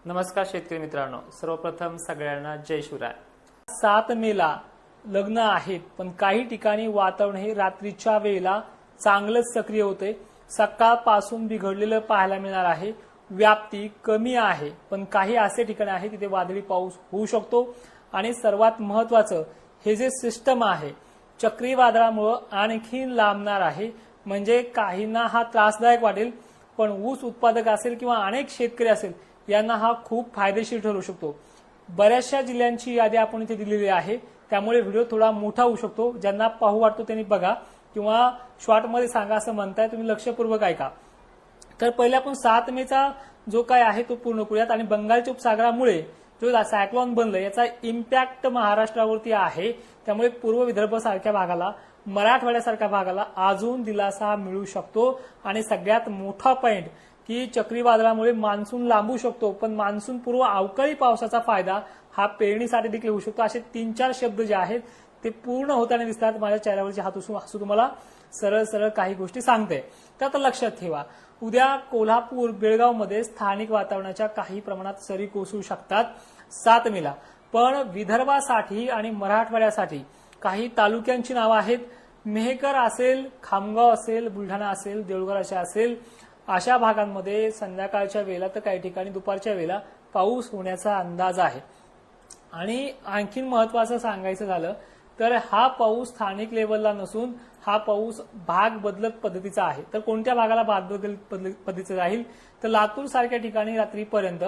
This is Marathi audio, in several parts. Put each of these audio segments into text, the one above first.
नमस्कार शेतकरी मित्रांनो, सर्वप्रथम सगळ्यांना जय शिवराय। 7 मेला लग्न आहेत, पण काही ठिकाणी वातावरण हे रात्रीच्या वेळेला चांगलंच सक्रिय होते। सकाळपासून बिघडलेलं पाहायला मिळणार आहे। व्याप्ती कमी आहे, पण काही असे ठिकाणी आहे तिथे वादळी पाऊस होऊ शकतो। आणि सर्वात महत्त्वाचं, हे जे सिस्टम आहे चक्रीवादळामुळे आणखीन लांबणार आहे। म्हणजे काहींना हा त्रासदायक वाटेल, पण ऊस उत्पादक असेल किंवा अनेक शेतकरी असेल यांना हा खूप फायदेशीर ठरू शकतो। बऱ्याचशा जिल्ह्यांची यादी आपण इथे दिलेली आहे, त्यामुळे व्हिडिओ थोडा मोठा होऊ शकतो। ज्यांना पाहू वाटतो त्यांनी बघा किंवा शॉर्टमध्ये सांगा असं म्हणताय, तुम्ही लक्षपूर्वक ऐका। तर पहिले आपण 7 मेचा जो काय आहे तो पूर्ण करूयात। आणि बंगालच्या उपसागरामुळे जो सायक्लोन बनलं याचा इम्पॅक्ट महाराष्ट्रावरती आहे, त्यामुळे पूर्व विदर्भ सारख्या भागाला, मराठवाड्यासारख्या भागाला अजून दिलासा मिळू शकतो। आणि सगळ्यात मोठा पॉइंट की चक्रीवादळामुळे मान्सून लांबू शकतो, पण मान्सून पूर्व अवकाळी पावसाचा फायदा हा पेरणीसाठी देखील होऊ शकतो। असे 3-4 शब्द जे आहेत ते पूर्ण होताना दिसतात। माझ्या चेहऱ्यावरचे हात हसू तुम्हाला सरळ सरळ काही गोष्टी सांगते। तर आता लक्षात ठेवा, उद्या कोल्हापूर बेळगाव मध्ये स्थानिक वातावरणाच्या काही प्रमाणात सरी कोसळू शकतात 7 मेला। पण विदर्भासाठी आणि मराठवाड्यासाठी काही तालुक्यांची नावं आहेत। मेहकर असेल, खामगाव असेल, बुलढाणा असेल, देऊळगाव असेल, अशा भागांमध्ये संध्याकाळच्या वेळेला तर काही ठिकाणी दुपारच्या वेळेला पाऊस होण्याचा अंदाज आहे। आणि आणखीन महत्त्वाचं सांगायचं झालं तर हा पाऊस स्थानिक लेवलला नसून हा पाऊस भाग बदलत पद्धतीचा आहे। तर कोणत्या भागाला भाग बदलत पद्धतीचा राहील तर लातूर सारख्या ठिकाणी रात्रीपर्यंत,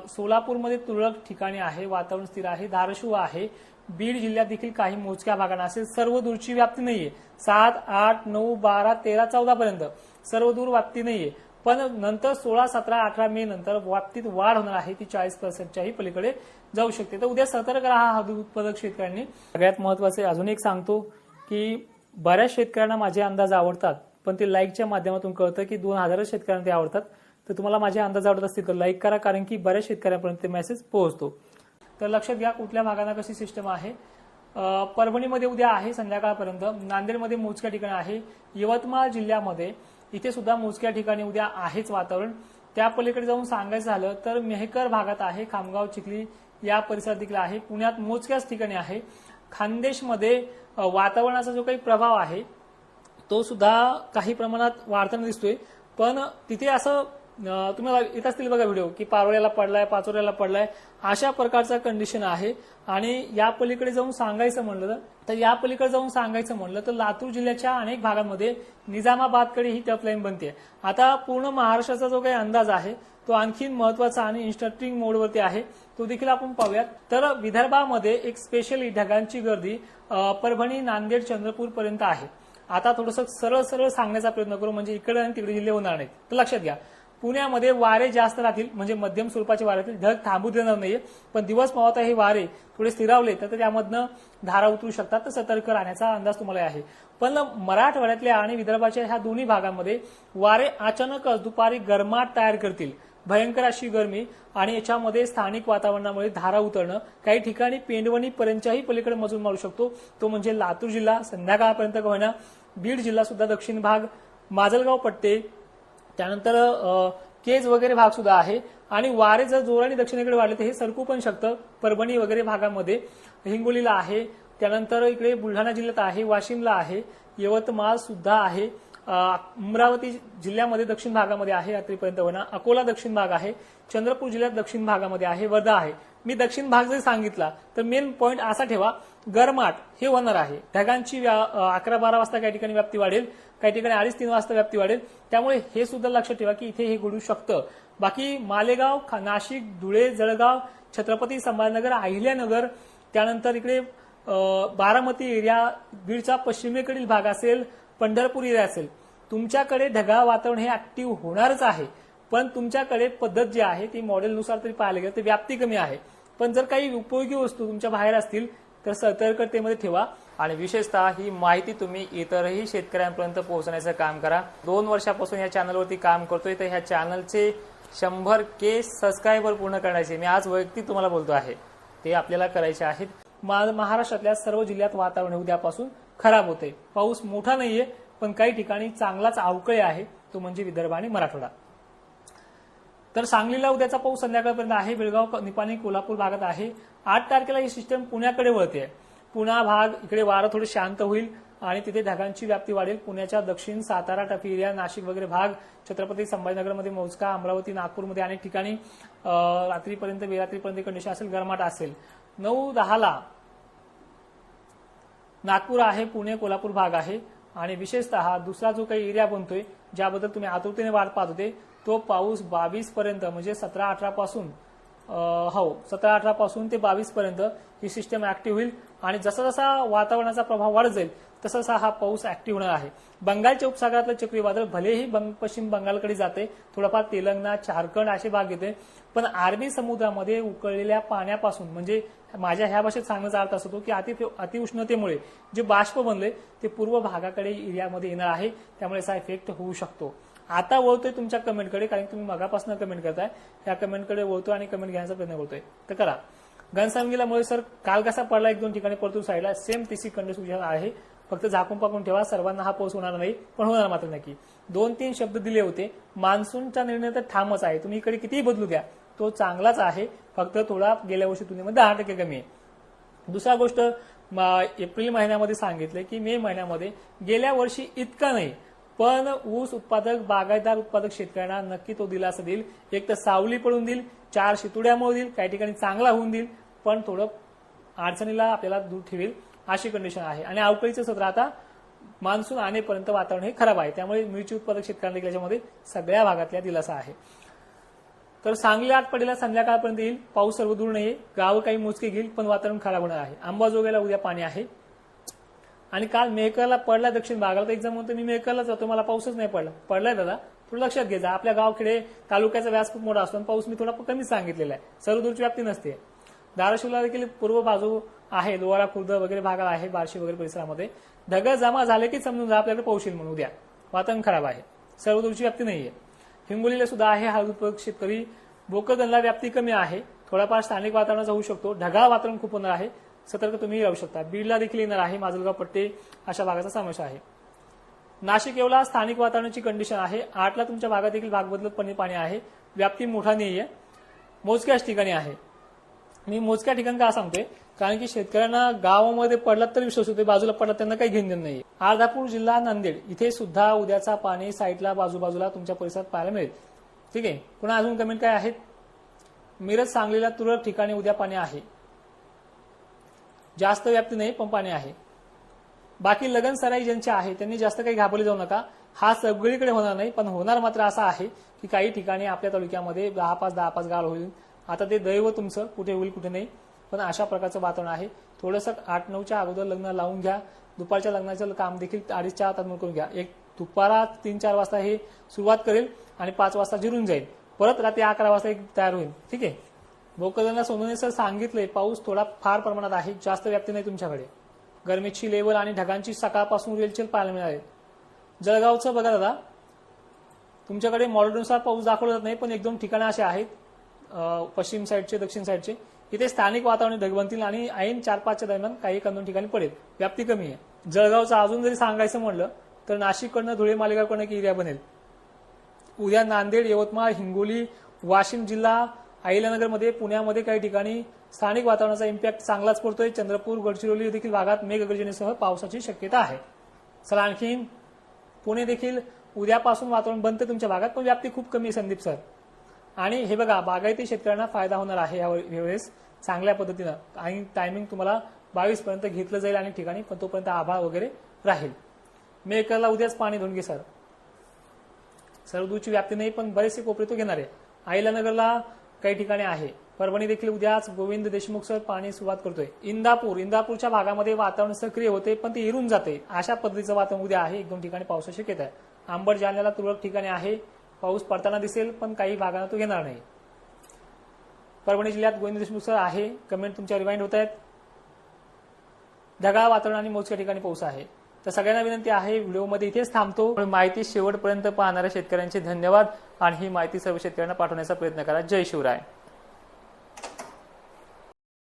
सोलापूरमध्ये तुरळक ठिकाणी आहे, वातावरण स्थिर आहे, धाराशिव आहे, बीड जिल्ह्यात देखील काही मोजक्या भागांना असेल। सर्व दूरची व्याप्ती नाहीये, 7, 8, 9, 12, 13, 14 पर्यंत सर्व दूर व्याप्ती नाहीये। पण नंतर 16, 17, 18 मे नंतर व्याप्तीत वाढ होणार आहे, ती 40%च्याही पलीकडे जाऊ शकते। तर उद्या सतर्क राहा हा दूध उत्पादक शेतकऱ्यांनी। सगळ्यात महत्त्वाचे अजून एक सांगतो की बऱ्याच शेतकऱ्यांना माझे अंदाज आवडतात, पण ते लाईकच्या माध्यमातून कळतं की 2000 शेतकऱ्यांना ते आवडतात। तर तुम्हाला माझे अंदाज आवडत असतील तर लाईक करा, कारण की बऱ्याच शेतकऱ्यांपर्यंत ते मेसेज पोहोचतो। तर लक्षात घ्या कुठल्या भागांना कशी सिस्टम आहे। परभणीमध्ये उद्या आहे संध्याकाळपर्यंत, नांदेडमध्ये मोजक्या ठिकाणी आहे, यवतमाळ जिल्ह्यामध्ये इथे सुद्धा मोजक्या ठिकाणी उद्या आहेच वातावरण। त्या पलीकडे जाऊन सांगायचं झालं तर मेहकर भागात आहे, खामगाव, चिखली या परिसरात देखील आहे, पुण्यात मोजक्याच ठिकाणी आहे। खानदेशमध्ये वातावरणाचा जो काही प्रभाव आहे तो सुद्धा काही प्रमाणात वाढताना दिसतोय। पण तिथे असं तुम्हाला येत असतील बघा व्हिडिओ की पारोळ्याला पडलाय, पाचोऱ्याला पडलाय, अशा प्रकारचा कंडिशन आहे। आणि या पलीकडे जाऊन सांगायचं म्हणलं तर लातूर जिल्ह्याच्या अनेक भागांमध्ये निजामाबादकडे ही टफ लाईन बनते। आता पूर्ण महाराष्ट्राचा जो काही अंदाज आहे तो आणखीन महत्वाचा आणि इंटरेस्टिंग मोडवरती आहे, तो देखील आपण पाहूयात। तर विदर्भामध्ये एक स्पेशली ढगांची गर्दी परभणी, नांदेड, चंद्रपूर पर्यंत आहे। आता थोडंसं सरळ सरळ सांगण्याचा प्रयत्न करू, म्हणजे इकडे आणि तिकडे जिल्हे होणार नाहीत। तर लक्षात घ्या, पुण्यामध्ये वारे जास्त राहतील, म्हणजे मध्यम स्वरूपाचे वारे राहतील, ढग थांबू देणार नाहीये। पण दिवस मावळता हे वारे थोडे स्थिरावले तर त्यामधनं धारा उतरू शकतात, तर सतर्क राहण्याचा अंदाज तुम्हाला आहे। पण मराठवाड्यातल्या आणि विदर्भाच्या ह्या दोन्ही भागांमध्ये वारे अचानकच दुपारी गरमाट तयार करतील, भयंकर अशी गरमी। आणि याच्यामध्ये स्थानिक वातावरणामुळे धारा उतरणं, काही ठिकाणी पेंडवणी पर्यंतच्याही पलीकडे मजूर मारू शकतो, तो म्हणजे लातूर जिल्हा संध्याकाळपर्यंत होईना, बीड जिल्हा सुद्धा दक्षिण भाग, माजलगाव पट्टे, त्यानंतर केज वगैरे भाग सुद्धा आहे। आणि वारे जर जोराने दक्षिणेकडे वाढले तर हे सरकू पण शकतं। परभणी वगैरे भागामध्ये, हिंगोलीला आहे, त्यानंतर इकडे बुलढाणा जिल्ह्यात आहे, वाशिमला आहे, यवतमाळ सुद्धा आहे, अमरावती जिल्ह्यामध्ये दक्षिण भागामध्ये आहे रात्रीपर्यंत होणार, अकोला दक्षिण भाग आहे, चंद्रपूर जिल्ह्यात दक्षिण भागामध्ये आहे, वर्धा आहे। मी दक्षिण भाग जर सांगितला तर मेन पॉइंट असा ठेवा, गरमाट हे होणार आहे। ढगांची 11-12 वाजता काही ठिकाणी व्याप्ती वाढेल, काही ठिकाणी 2:30-3 वाजता व्याप्ती वाढेल, त्यामुळे हे सुद्धा लक्षात ठेवा की इथे हे घडू शकतं। बाकी मालेगाव, नाशिक, धुळे, जळगाव, छत्रपती संभाजीनगर, अहिल्यानगर, त्यानंतर इकडे बारामती एरिया, बीडचा पश्चिमेकडील भाग असेल, पंढरपूर एरिया असेल, तुमच्याकडे ढगाळ वातावरण हे ऍक्टिव्ह होणारच आहे। पण तुमच्याकडे पद्धत जी आहे ती मॉडेलनुसार तरी पाहायला गेलं तर व्याप्ती कमी आहे। पण जर काही उपयोगी वस्तू तुमच्या बाहेर असतील तर सतर्कतेमध्ये ठेवा। आणि विशेषतः ही माहिती तुम्ही इतरही शेतकऱ्यांपर्यंत पोहोचण्याचं काम करा। 2 वर्षापासून या चॅनलवरती काम करतोय, तर ह्या चॅनलचे 100K सबस्क्रायबर पूर्ण करण्याचे मी आज वैयक्तिक तुम्हाला बोलतो आहे, ते आपल्याला करायचे आहेत। महाराष्ट्रातल्या सर्व जिल्ह्यात वातावरण उद्यापासून खराब होते। पाऊस मोठा नाहीये, पण काही ठिकाणी चांगलाच अवकाळी आहे, तो म्हणजे विदर्भ आणि मराठवाडा। तर सांगलीला उद्याचा पाऊस संध्याकाळपर्यंत आहे. बेळगाव, निपाणी, कोल्हापूर भागात आहे. 8 तारखेला ही सिस्टम पुण्याकडे वळते. पुणा भाग इकडे वारं थोडं शांत होईल आणि तिथे ढगांची व्याप्ती वाढेल. पुण्याच्या दक्षिण, सातारा, टफी एरिया, नाशिक वगैरे भाग, छत्रपती संभाजीनगरमध्ये मोजका, अमरावती, नागपूरमध्ये अनेक ठिकाणी रात्रीपर्यंत बेरात्रीपर्यंत कंडिशन असेल, गरमाट असेल. 9-10ला नागपूर आहे, पुणे, कोल्हापूर भाग आहे आणि विशेषतः दुसरा जो काही एरिया बनतोय ज्याबद्दल तुम्ही आतुरतेने वाट पाहत होते तो पाऊस 22 पर्यंत म्हणजे 17-18 पासून 17-18 पासून ते 22 पर्यंत ही सिस्टम ऍक्टिव्ह होईल आणि जसा जसा वातावरणाचा प्रभाव वाढत जाईल तसा तसा हा पाऊस ऍक्टिव्ह होणार आहे. बंगालच्या उपसागरातलं चक्रीवादळ भलेही पश्चिम बंगालकडे जाते, थोडाफार तेलंगणा, झारखंड असे भाग येते, पण अरबी समुद्रामध्ये उकळलेल्या पाण्यापासून म्हणजे माझ्या ह्या भाषेत सांगण्याचा अर्थ असतो की अतिउष्णतेमुळे जे बाष्प बनले ते पूर्व भागाकडे एरियामध्ये येणार आहे, त्यामुळे असा इफेक्ट होऊ शकतो. आता वळतोय तुमच्या कमेंटकडे, कारण तुम्ही मगापासून कमेंट करताय, त्या कमेंटकडे वळतोय आणि कमेंट घेण्याचा प्रयत्न करतोय. तर करा. घनसावंगीला सर काल कसा पडला 1-2 ठिकाणी परतूर साईडला सेम तशी कंडिशन आहे. फक्त झाकून पाकून ठेवा, सर्वांना हा पाऊस होणार नाही, पण होणार मात्र नक्की. 2-3 शब्द दिले होते. मान्सूनचा निर्णय तर ठामच आहे, तुम्ही इकडे कितीही बदलू द्या तो चांगलाच आहे, फक्त थोडा गेल्या वर्षी तुलनेमध्ये 10% कमी आहे. दुसरा गोष्ट एप्रिल महिन्यामध्ये सांगितले की मे महिन्यामध्ये गेल्या वर्षी इतका नाही, पण ऊस उत्पादक, बागायतदार उत्पादक शेतकऱ्यांना नक्की तो दिलासा देईल. एक तर सावली पडून देईल, 4 शितुड्यामुळे देईल, काही ठिकाणी चांगला होऊन देईल, पण थोडं अडचणीला आपल्याला दूर ठेवेल अशी कंडिशन आहे. आणि अवकाळीचं सत्र आता मान्सून आणेपर्यंत वातावरण हे खराब आहे, त्यामुळे मिरची उत्पादक शेतकऱ्यांना त्याच्यामध्ये सगळ्या भागातल्या दिलासा आहे. तर सांगली आटपाडीला संध्याकाळपर्यंत येईल. पाऊस सर्व दूर नाहीये, गावं काही मोजके घेईल, पण वातावरण खराब होणार आहे. अंबाजोगाईला उद्या पाणी आहे. आणि काल मेहकरला पडला दक्षिण भागाला, तर एक्झाम म्हणतो मी मेहकरला जातो, मला पाऊसच नाही पडलाय दादा, थोडं लक्षात घे जा. आपल्या गावखेडे तालुक्याचा व्यास खूप मोठा असतो, पाऊस मी थोडा कमीच सांगितलेला आहे, सर्व दूरची व्याप्ती नसते. धाराशिवला देखील पूर्व बाजू आहे, लोहारा खुर्द वगैरे भाग आहे, बार्शी वगैरे परिसरामध्ये ढग जमा झाले की समजून जा आपल्याकडे पाऊस येईल म्हणून. उद्या वातावरण खराब आहे, सर्व दूरची व्याप्ती नाहीये. हिंगोलीला सुद्धा आहे हळद उत्पादक शेतकरी. भोकरदनला व्याप्ती कमी आहे, थोडाफार स्थानिक वातावरणाचा होऊ शकतो, ढगाळ वातावरण खूप होणार आहे, सतर्क तुम्ही राहू शकता. बीडला देखील येणार आहे, माजलगाव पट्टे अशा भागाचा समावेश आहे. नाशिक येवला स्थानिक वातावरणाची कंडिशन आहे. 8ला तुमच्या भागात देखील भाग बदलत पाणी आहे, व्याप्ती मोठा नाहीये, मोजक्याच ठिकाणी आहे. मी मोजक्या ठिकाणी का सांगतोय, कारण की शेतकऱ्यांना गावामध्ये पडला तर विश्वास होतोय, बाजूला पडला त्यांना काही घेणं देणं नाही. अर्धापूर जिल्हा, नांदेड इथे सुद्धा उद्याचा पाणी साईडला बाजूबाजूला तुमच्या परिसरात पाहायला मिळेल. ठीक आहे. पुन्हा अजून कमेंट काय आहेत. मिरज, सांगलीला तुरळक ठिकाणी उद्या पाणी आहे, जास्त व्याप्ती नाही पण पाणी आहे. बाकी लगन सराई ज्यांचे आहे त्यांनी जास्त काही घाबरले जाऊ नका, हा सगळीकडे होणार नाही, पण होणार मात्र असा आहे की काही ठिकाणी आपल्या तालुक्यामध्ये 10-5 गाळ होईल. आता ते दैव तुमचं, कुठे होईल कुठे नाही, पण अशा प्रकारचं वातावरण आहे. थोडंसं 8-9च्या अगोदर लग्न लावून घ्या, दुपारच्या लग्नाचं काम देखील 2:30-4 तास करून घ्या. एक दुपारा 3-4 वाजता हे सुरुवात करेल आणि 5 वाजता जिरून जाईल, परत रात्री 11 वाजता एक तयार होईल. ठीक आहे. भोकरदनला सोनवणे सर सांगितलंय पाऊस थोडा फार प्रमाणात आहे, जास्त व्याप्ती नाही तुमच्याकडे. गरमीची लेवल आणि ढगांची सकाळपासून रेलचेल पाहायला मिळाली. जळगावचं बघा दादा, तुमच्याकडे मॉडेलनुसार पाऊस दाखवला जात नाही, पण 1-2 ठिकाणं असे आहेत पश्चिम साईडचे, दक्षिण साईडचे, इथे स्थानिक वातावरण ढग बनतील आणि ऐन 4-5च्या दरम्यान काही 1-2 ठिकाणी पडेल, व्याप्ती कमी आहे. जळगावचं अजून जरी सांगायचं म्हणलं तर नाशिककडनं, धुळे, मालेगावकडनं एक एरिया बनेल. उद्या नांदेड, यवतमाळ, हिंगोली, वाशिम जिल्हा, अहिल्यानगरमध्ये, पुण्यामध्ये काही ठिकाणी स्थानिक वातावरणाचा इम्पॅक्ट चांगलाच पडतोय. चंद्रपूर, गडचिरोली देखील भागात मेघगर्जनेसह पावसाची शक्यता आहे. चला आणखीन पुणे देखील उद्यापासून वातावरण बनते तुमच्या भागात, पण व्याप्ती खूप कमी आहे संदीप सर. आणि हे बघा, बागायती शेतकऱ्यांना फायदा होणार आहे यावेळेस चांगल्या पद्धतीनं, आणि टायमिंग तुम्हाला 22 पर्यंत घेतलं जाईल आणि ठिकाणी, पण तोपर्यंत आभाळ वगैरे राहील. मेकरला उद्याच पाणी धुऊन घे सर, सरदूची व्याप्ती नाही पण बरेचसे कोपरे तो घेणार आहे. अहिल्यानगरला काही ठिकाणी आहे. परभणी देखील उद्याच गोविंद देशमुख सर पाणी सुरुवात करतोय. इंदापूरच्या भागामध्ये वातावरण सक्रिय होते पण ते इरून जाते, अशा पद्धतीचं वातावरण उद्या आहे. 1-2 ठिकाणी पावसाची शक्यता आहे. आंबड, जालन्याला तुरळक ठिकाणी आहे, पाऊस पडताना दिसेल पण काही भागांना तो घेणार नाही. परभणी जिल्ह्यात गोविंद देशमुख सर आहे, कमेंट तुमच्या रिवाइंड होत आहेत. ढगाळ वातावरण आणि मोजक्या ठिकाणी पाऊस आहे. तर सगळ्यांना विनंती आहे, व्हिडिओमध्ये इथेच थांबतो. माहिती शेवटपर्यंत पाहणाऱ्या शेतकऱ्यांचे धन्यवाद, आणि ही माहिती सर्व शेतकऱ्यांना पाठवण्याचा प्रयत्न करा. जय शिवराय.